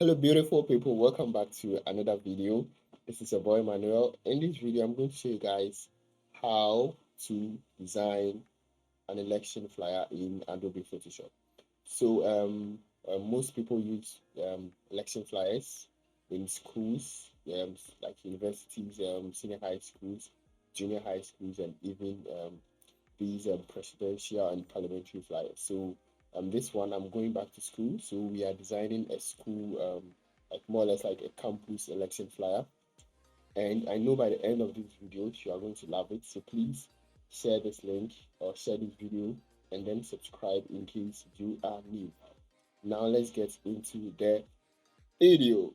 Hello, beautiful people. Welcome back to another video. This is your boy Manuel. In this video, I'm going to show you guys how to design an election flyer in Adobe Photoshop. Most people use election flyers in schools, like universities, senior high schools, junior high schools, and even these presidential and parliamentary flyers. This one, I'm going back to school, so we are designing a school, like more or less like a campus election flyer. And I know by the end of this video, you are going to love it. So please share this link or share this video and then subscribe in case you are new. Now let's get into the video.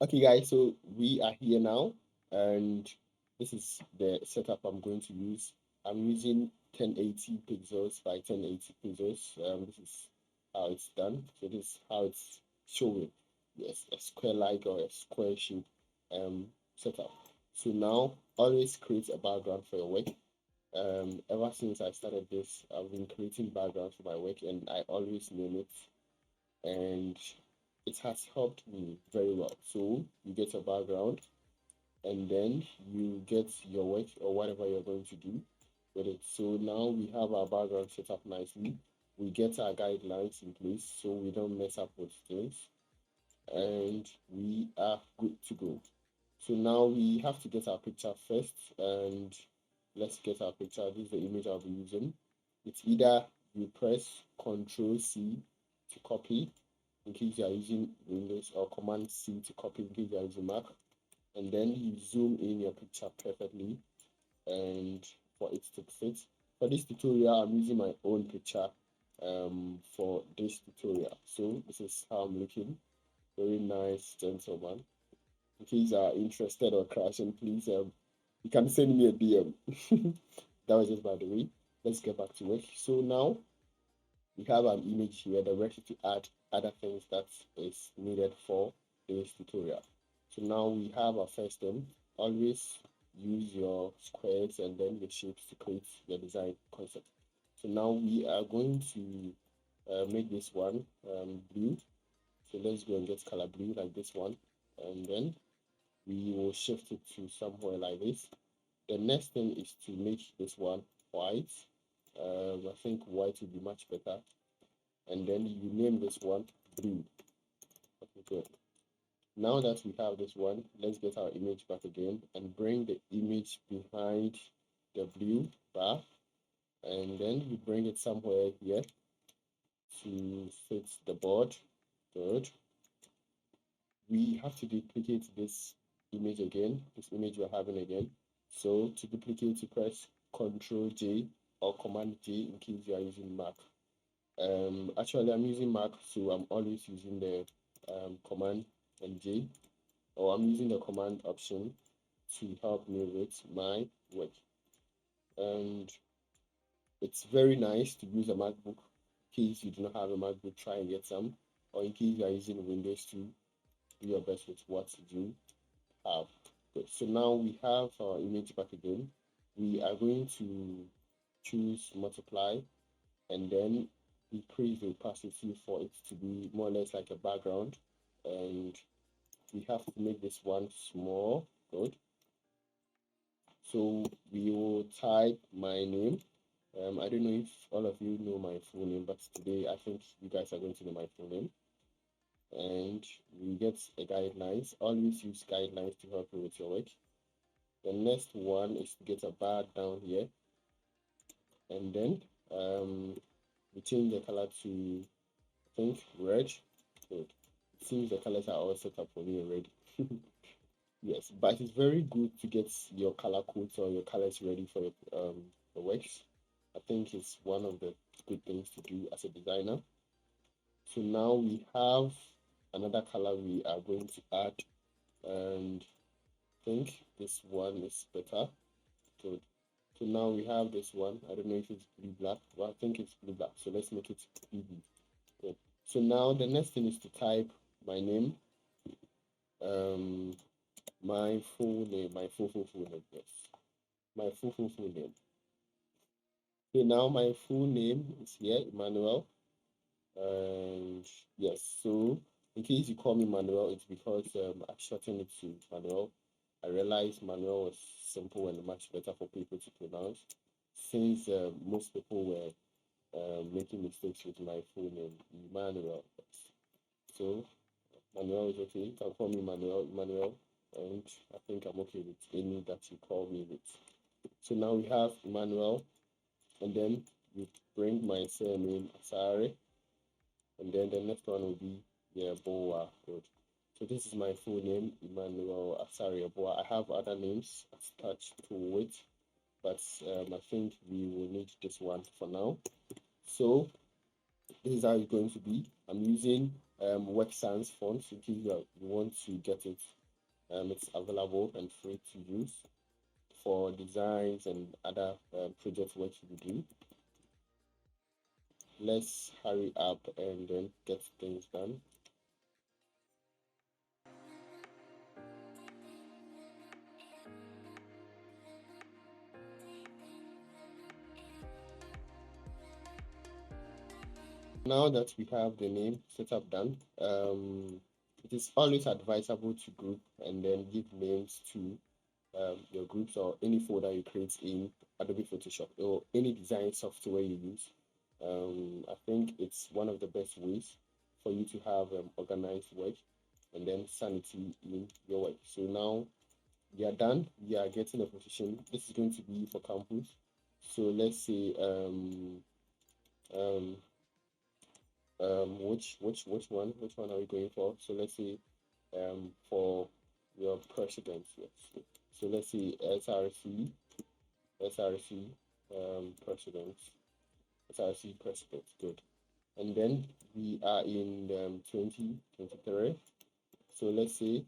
Okay, guys, so we are here now, and this is the setup I'm going to use. I'm using 1080 pixels by 1080 pixels. This is how it's done. So this is how it's showing. Yes, a square like or a square shape setup. So now always create a background for your work. Ever since I started this, I've been creating backgrounds for my work, and I always name it, and it has helped me very well. So you get a background and then you get your work or whatever you're going to do with it. So now we have our background set up nicely. We get our guidelines in place so we don't mess up with things, and we are good to go. So now we have to get our picture first, and let's get our picture. This is the image I'll be using. It's either you press Ctrl C to copy in case you are using Windows, or Command C to copy in case you are using Mac, and then you zoom in your picture perfectly and for it to fit. For this tutorial, I'm using my own picture for this tutorial. So this is how I'm looking. Very nice, gentleman. In case you are interested or crashing, please you can send me a DM. That was just by the way. Let's get back to work. So now we have an image here that we're ready to add other things that is needed for this tutorial. So now we have our first thing. Always use your squares and then your shapes to create your design concept. So now we are going to make this one blue. So let's go and get color blue like this one, and then we will shift it to somewhere like this. The next thing is to make this one white. I think white would be much better, and then you name this one blue. Okay, good. Now that we have this one, let's get our image back again and bring the image behind the blue bar, and then you bring it somewhere here to fit the board. Good. We have to duplicate this image again, this image we're having again. So to duplicate, you press Ctrl J or Command J in case you are using Mac. Actually, I'm using Mac, so I'm always using the Command and J, or I'm using the Command option to help me with my work. And it's very nice to use a MacBook. In case you do not have a MacBook, try and get some. Or in case you are using Windows to do your best with what you have. Good. So now we have our image back again. We are going to choose multiply and then increase the opacity for it to be more or less like a background, and we have to make this one small. Good. So we will type my name. I don't know if all of you know my full name, but today I think you guys are going to know my full name. And we get a guidelines. Always use guidelines to help you with your work. The next one is to get a bar down here, and then we change the color to, I think, red. Good. It seems the colors are all set up for me already. Yes, but it's very good to get your color codes or your colors ready for your works. I think it's one of the good things to do as a designer. So now we have another color we are going to add, and I think this one is better. Good. So now we have this one. I don't know if it's blue black, but I think it's blue black. So let's make it BB. Good. So now the next thing is to type my name. my full name, my full name, yes, my full name. So now my full name is here, Emmanuel. And yes, so in case you call me Manuel, it's because I shortened it to Manuel. I realized Manuel was simple and much better for people to pronounce, since most people were making mistakes with my full name, Emmanuel. So Manuel is okay. You can call me Manuel, and I think I'm okay with any that you call me with. So now we have Emmanuel, and then you bring my surname Asare, and then the next one will be Boa. Good. So this is my full name, Emmanuel Asare Boa. I have other names attached to it, but I think we will need this one for now. So this is how it's going to be. I'm using Work Sans font in case you want to get it. It's available and free to use for designs and other project work you do. Let's hurry up and then get things done. Now that we have the name setup done, it is always advisable to group and then give names to your groups or any folder you create in Adobe Photoshop or any design software you use. I think it's one of the best ways for you to have organized work and then sanity in your work. So now we are done. We are getting a position. This is going to be for campus. So let's say um, which one are we going for? So let's say for your president, yes. So let's say SRC president, SRC president, good. And then we are in 2023. So let's say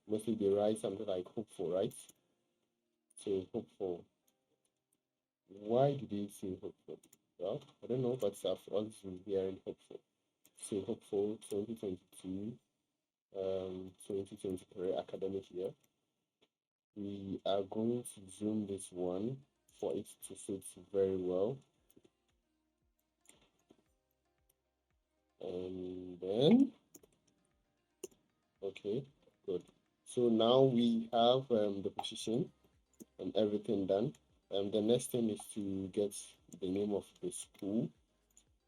mostly they write something like hopeful, right? So hopeful. Why did they say hopeful? Well, I don't know, but I've always been hearing hopeful. So hopeful 2022, 2023 academic year. We are going to zoom this one for it to fit very well. And then, okay, good. So now we have the position and everything done. The next thing is to get the name of the school.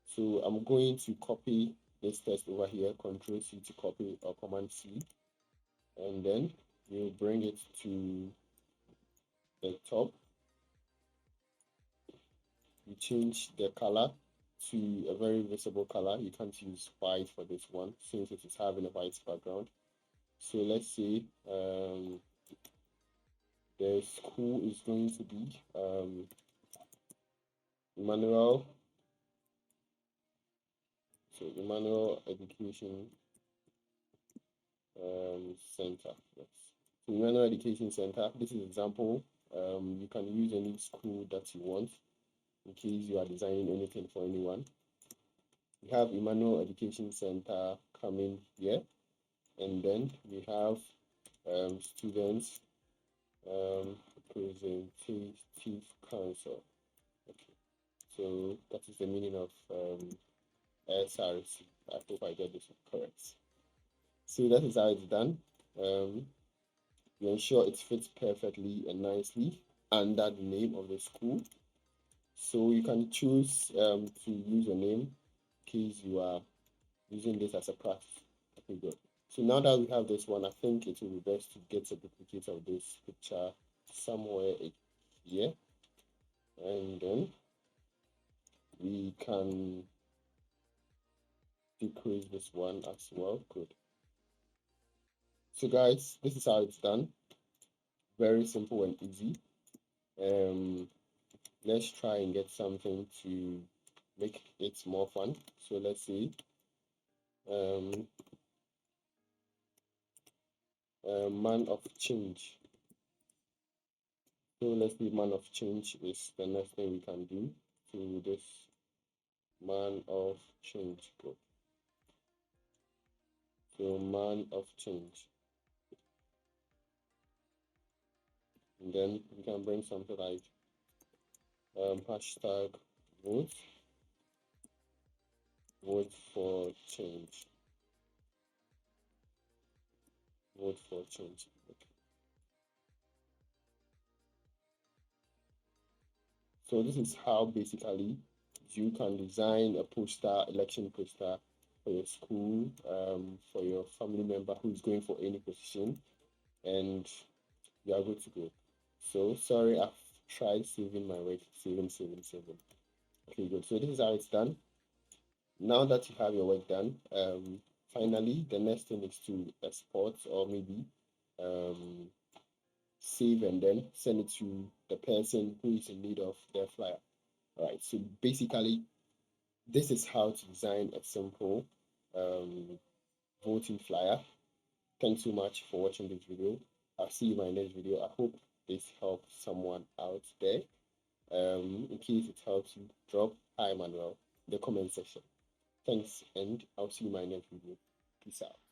So I'm going to copy this text over here, Control C to copy or Command C, and then we'll bring it to the top. You change the color to a very visible color. You can't use white for this one since it is having a white background. So let's say the school is going to be Emmanuel. So Emmanuel Education Center. Yes. So Emmanuel Education Center. This is example. You can use any school that you want in case you are designing anything for anyone. We have Emmanuel Education Center coming here, and then we have students representative council. Okay, so that is the meaning of SRC. I hope I get this correct. So that is how it's done. You ensure it fits perfectly and nicely under the name of the school. So you can choose to use your name in case you are using this as a practice. Okay, good. So now that we have this one, I think it will be best to get a duplicate of this picture somewhere here. And then we can decrease this one as well. Good. So guys, this is how it's done. Very simple and easy. Let's try and get something to make it more fun. So let's see. Man of change. So let's see, man of change is the next thing we can do to this man of change. Good. So man of change. And then we can bring something like hashtag vote, vote for change, vote for change. Okay. So this is how basically you can design a poster, election poster for your school, for your family member who is going for any position, and you are good to go. So sorry, I've tried saving my work, saving. Okay, good. So this is how it's done. Now that you have your work done, finally the next thing is to export or maybe um, save and then send it to the person who is in need of their flyer. All right. So basically, this is how to design a simple um, voting flyer. Thanks so much for watching this video. I'll see you in my next video. I hope this helps someone out there. In case it helps you, drop "Hi Manuel" in the comment section. Thanks, and I'll see you in my next video. Peace out.